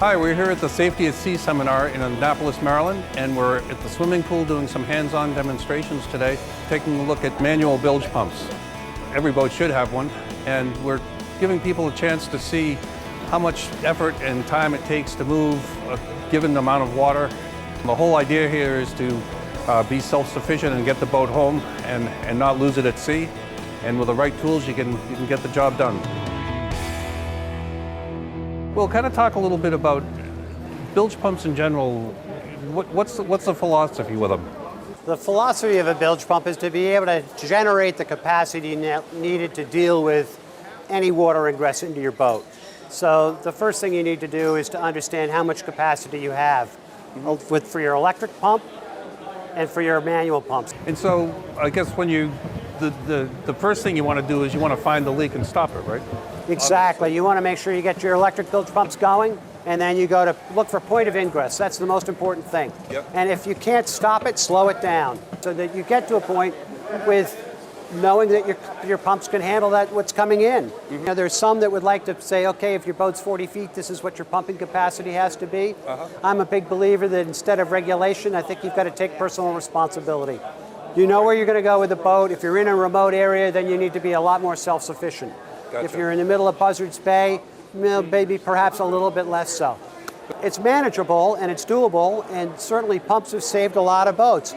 Hi, we're here at the Safety at Sea seminar in Annapolis, Maryland, and we're at the swimming pool doing some hands-on demonstrations today, taking a look at manual bilge pumps. Every boat should have one, and we're giving people a chance to see how much effort and time it takes to move a given amount of water. The whole idea here is to be self-sufficient and get the boat home and not lose it at sea. And with the right tools, you can get the job done. We'll kind of talk a little bit about bilge pumps in general. What's the philosophy with them? The philosophy of a bilge pump is to be able to generate the capacity needed to deal with any water ingress into your boat. So the first thing you need to do is to understand how much capacity you have for your electric pump and for your manual pumps. And so I guess when the first thing you want to do is you want to find the leak and stop it, right? Exactly. You want to make sure you get your electric bilge pumps going, and then you go to look for point of ingress. That's the most important thing. Yep. And if you can't stop it, slow it down so that you get to a point with knowing that your pumps can handle what's coming in. Mm-hmm. You know, there's some that would like to say, okay, if your boat's 40 feet, this is what your pumping capacity has to be. I'm a big believer that instead of regulation, I think you've got to take personal responsibility. You know where you're going to go with the boat. If you're in a remote area, then you need to be a lot more self-sufficient. Gotcha. If you're in the middle of Buzzards Bay, maybe perhaps a little bit less so. It's manageable and it's doable, and certainly pumps have saved a lot of boats.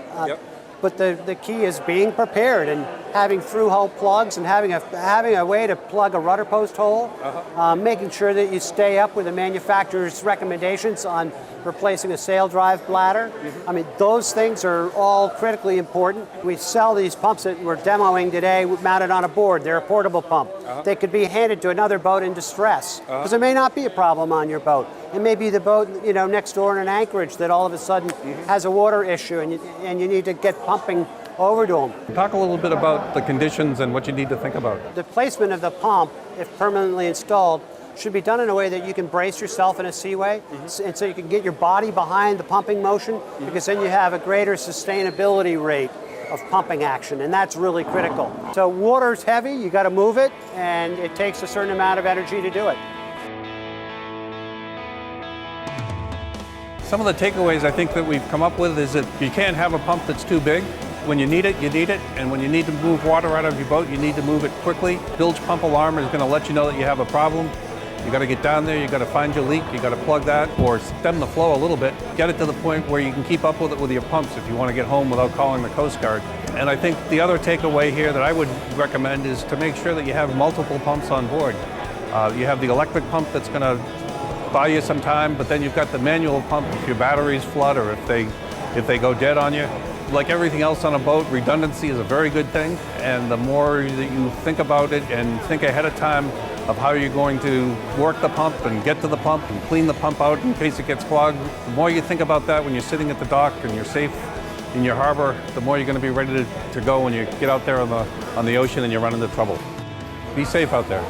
But the key is being prepared and having through-hole plugs and having a way to plug a rudder post hole, making sure that you stay up with the manufacturer's recommendations on replacing a sail drive bladder. I mean, those things are all critically important. We sell these pumps that we're demoing today mounted on a board. They're a portable pump. They could be handed to another boat in distress because there may not be a problem on your boat. It may be the boat, you know, next door in an anchorage that all of a sudden has a water issue and you need to get pumping over to them. Talk a little bit about the conditions and what you need to think about. The placement of the pump, if permanently installed, should be done in a way that you can brace yourself in a seaway, and so you can get your body behind the pumping motion, because then you have a greater sustainability rate of pumping action, and that's really critical. So water's heavy, you got to move it, and it takes a certain amount of energy to do it. Some of the takeaways I think that we've come up with is that you can't have a pump that's too big. When you need it, and when you need to move water out of your boat, you need to move it quickly. Bilge pump alarm is going to let you know that you have a problem. You got to get down there, you got to find your leak, you got to plug that or stem the flow a little bit. Get it to the point where you can keep up with it with your pumps if you want to get home without calling the Coast Guard. And I think the other takeaway here that I would recommend is to make sure that you have multiple pumps on board. You have the electric pump that's going to buy you some time, but then you've got the manual pump if your batteries flood or if they go dead on you. Like everything else on a boat, redundancy is a very good thing, and the more that you think about it and think ahead of time of how you're going to work the pump and get to the pump and clean the pump out in case it gets clogged, the more you think about that when you're sitting at the dock and you're safe in your harbor, the more you're going to be ready to go when you get out there on the ocean and you run into trouble. Be safe out there.